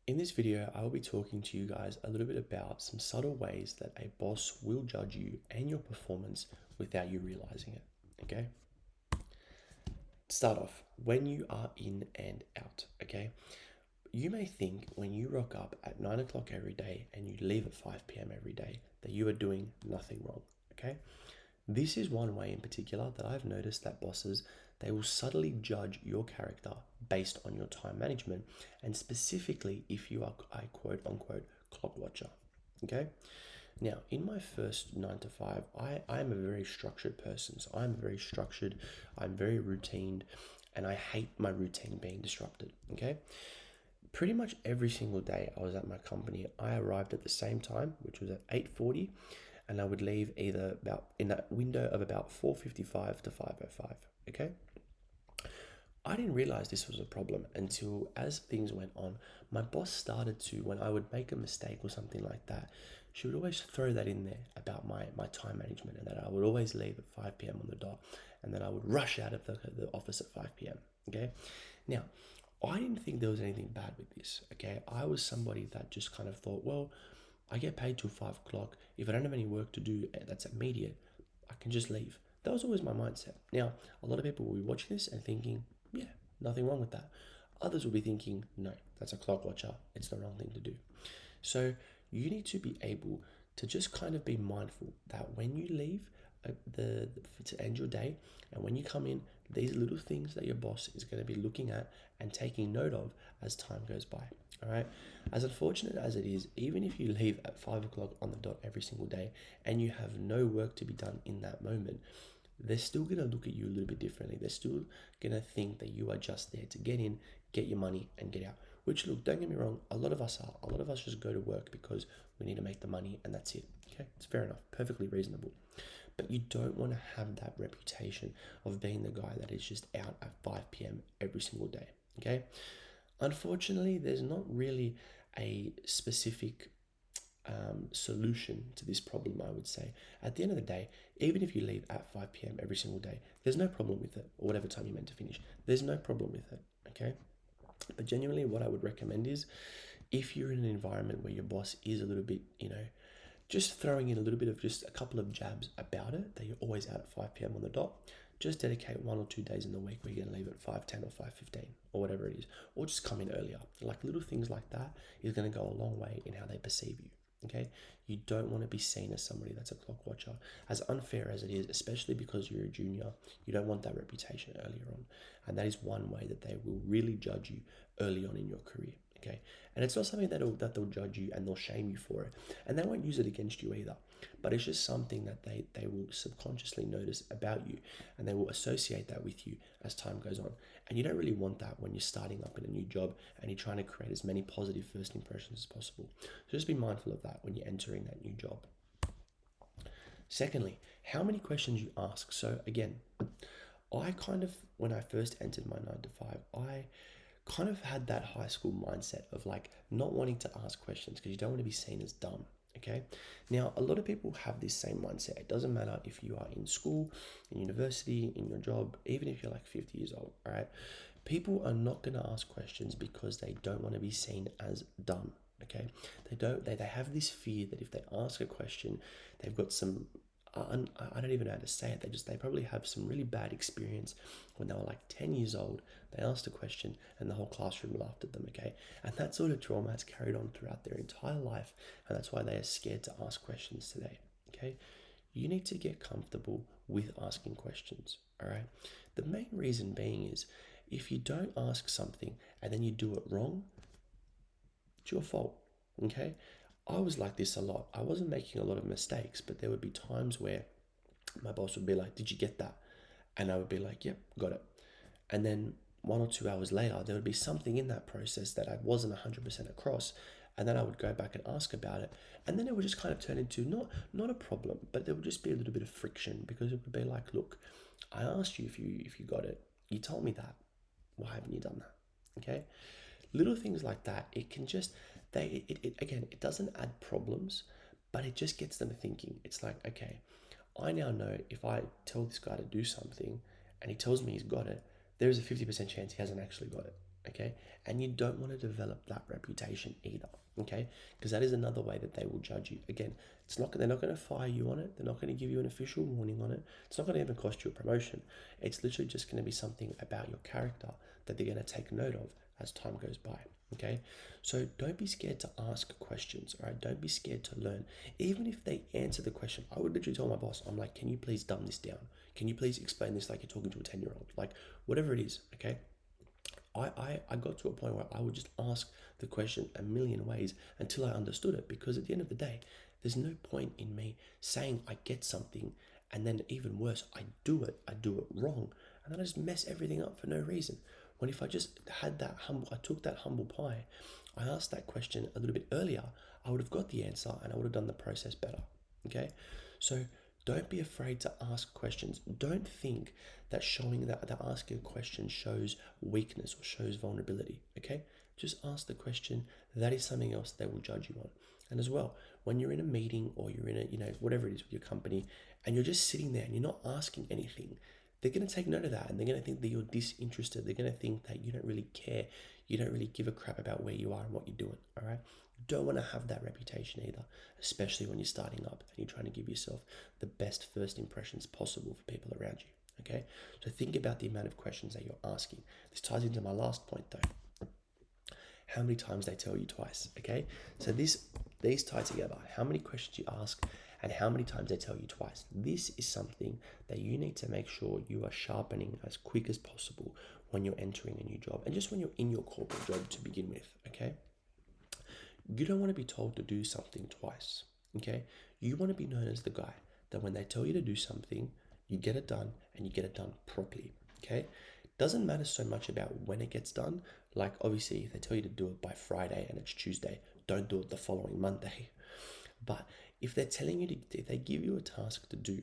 In this video, I will be talking to you guys a little bit about some subtle ways that a boss will judge you and your performance without you realizing it. Okay? Start off when you are in and out. Okay? You may think when you rock up at 9 o'clock every day and you leave at 5 p.m. every day that you are doing nothing wrong. Okay? This is one way in particular that I've noticed that bosses, they will subtly judge your character based on your time management, and specifically if you are a quote unquote clock watcher. Okay. Now, in my first 9 to 5, I am a very structured person. So I'm very structured, I'm very routined, and I hate my routine being disrupted. Okay. Pretty much every single day I was at my company, I arrived at the same time, which was at 8:40, and I would leave either about in that window of about 4:55 to 5:05. Okay. I didn't realize this was a problem until as things went on, my boss started to, when I would make a mistake or something like that, she would always throw that in there about my time management and that I would always leave at 5 p.m. on the dot and then I would rush out of the office at 5 p.m. Okay. Now, I didn't think there was anything bad with this. Okay. I was somebody that just kind of thought, well, I get paid till 5 o'clock. If I don't have any work to do that's immediate, I can just leave. That was always my mindset. Now, a lot of people will be watching this and thinking, yeah, nothing wrong with that. Others will be thinking, no, that's a clock watcher. It's the wrong thing to do. So you need to be able to just kind of be mindful that when you leave to end your day and when you come in, these little things that your boss is going to be looking at and taking note of as time goes by. All right. As unfortunate as it is, even if you leave at 5 o'clock on the dot every single day and you have no work to be done in that moment, they're still going to look at you a little bit differently. They're still going to think that you are just there to get in, get your money, and get out. Which, look, don't get me wrong, a lot of us are. A lot of us just go to work because we need to make the money and that's it. Okay, it's fair enough, perfectly reasonable. But you don't want to have that reputation of being the guy that is just out at 5 p.m. every single day. Okay, unfortunately, there's not really a specific solution to this problem, I would say. At the end of the day, even if you leave at 5 p.m. every single day, there's no problem with it, or whatever time you're meant to finish, there's no problem with it, okay? But genuinely, what I would recommend is if you're in an environment where your boss is a little bit, just throwing in a little bit of just a couple of jabs about it, that you're always out at 5 p.m. on the dot, just dedicate 1 or 2 days in the week where you're going to leave at 5:10 or 5:15 or whatever it is, or just come in earlier. Like little things like that is going to go a long way in how they perceive you. Okay, you don't want to be seen as somebody that's a clock watcher, as unfair as it is, especially because you're a junior. You don't want that reputation earlier on, and that is one way that they will really judge you early on in your career. Okay, and it's not something that they'll judge you and they'll shame you for it, and they won't use it against you either. But it's just something that they will subconsciously notice about you, and they will associate that with you as time goes on. And you don't really want that when you're starting up in a new job and you're trying to create as many positive first impressions as possible. So just be mindful of that when you're entering that new job. Secondly, how many questions you ask. So again, I kind of, when I first entered my 9 to 5, I kind of had that high school mindset of like not wanting to ask questions because you don't want to be seen as dumb. Okay. Now, a lot of people have this same mindset. It doesn't matter if you are in school, in university, in your job, even if you're like 50 years old, all right? People are not going to ask questions because they don't want to be seen as dumb. Okay. They have this fear that if they ask a question, they've got some I don't even know how to say it. They probably have some really bad experience when they were like 10 years old. They asked a question and the whole classroom laughed at them, okay? And that sort of trauma has carried on throughout their entire life, and that's why they are scared to ask questions today, okay? You need to get comfortable with asking questions, all right? The main reason being is if you don't ask something and then you do it wrong, it's your fault, okay? I was like this a lot. I wasn't making a lot of mistakes, but there would be times where my boss would be like, "Did you get that?" And I would be like, "Yep, got it." And then 1 or 2 hours later, there would be something in that process that I wasn't 100% across. And then I would go back and ask about it. And then it would just kind of turn into not a problem, but there would just be a little bit of friction because it would be like, look, I asked you if you got it. You told me that. Why haven't you done that? Okay. Little things like that, it can just again, it doesn't add problems, but it just gets them thinking. It's like, okay, I now know if I tell this guy to do something and he tells me he's got it, there is a 50% chance he hasn't actually got it. okay? And you don't want to develop that reputation either, okay? Because that is another way that they will judge you. Again, they're not going to fire you on it. They're not going to give you an official warning on it. It's not going to even cost you a promotion. It's literally just going to be something about your character that they're going to take note of as time goes by, okay? So don't be scared to ask questions, all right? Don't be scared to learn. Even if they answer the question, I would literally tell my boss, I'm like, can you please dumb this down? Can you please explain this like you're talking to a 10-year-old? Like, whatever it is, okay? I got to a point where I would just ask the question a million ways until I understood it, because at the end of the day, there's no point in me saying I get something and then, even worse, I do it wrong, and then I just mess everything up for no reason. When if I just had I took that humble pie, I asked that question a little bit earlier, I would have got the answer and I would have done the process better. Okay, so don't be afraid to ask questions. Don't think that showing that asking a question shows weakness or shows vulnerability. Okay, just ask the question. That is something else they will judge you on. And as well, when you're in a meeting or you're in whatever it is with your company, and you're just sitting there and you're not asking anything, they're going to take note of that, and they're going to think that you're disinterested. They're going to think that you don't really care. You don't really give a crap about where you are and what you're doing. All right. You don't want to have that reputation either, especially when you're starting up and you're trying to give yourself the best first impressions possible for people around you. Okay. So think about the amount of questions that you're asking. This ties into my last point though. How many times they tell you twice. Okay. So these tie together. How many questions you ask and how many times they tell you twice. This is something that you need to make sure you are sharpening as quick as possible when you're entering a new job, and just when you're in your corporate job to begin with, okay? You don't want to be told to do something twice, okay? You want to be known as the guy that when they tell you to do something, you get it done and you get it done properly, okay? Doesn't matter so much about when it gets done. Like, obviously, if they tell you to do it by Friday and it's Tuesday, don't do it the following Monday. But if they're telling you if they give you a task to do,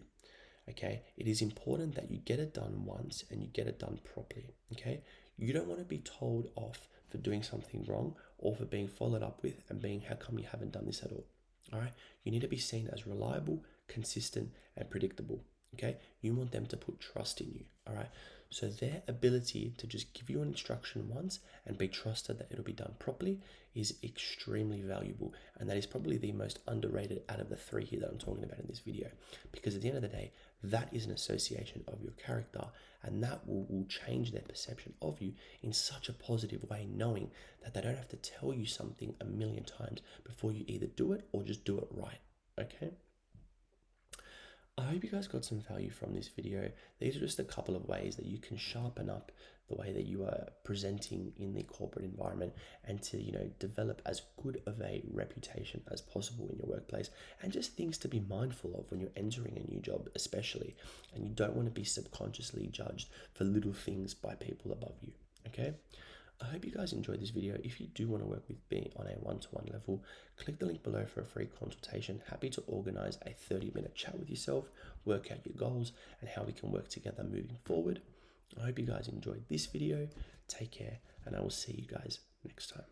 okay, it is important that you get it done once and you get it done properly, okay? You don't want to be told off for doing something wrong or for being followed up with and being, how come you haven't done this at all? All right, you need to be seen as reliable, consistent, and predictable, okay? You want them to put trust in you, all right? So their ability to just give you an instruction once and be trusted that it'll be done properly is extremely valuable. And that is probably the most underrated out of the three here that I'm talking about in this video. Because at the end of the day, that is an association of your character, and that will change their perception of you in such a positive way, knowing that they don't have to tell you something a million times before you either do it or just do it right, okay? I hope you guys got some value from this video. These are just a couple of ways that you can sharpen up the way that you are presenting in the corporate environment, and to, develop as good of a reputation as possible in your workplace, and just things to be mindful of when you're entering a new job, especially, and you don't want to be subconsciously judged for little things by people above you, okay? I hope you guys enjoyed this video. If you do want to work with me on a one-to-one level, click the link below for a free consultation. Happy to organize a 30-minute chat with yourself, work out your goals and how we can work together moving forward. I hope you guys enjoyed this video. Take care, and I will see you guys next time.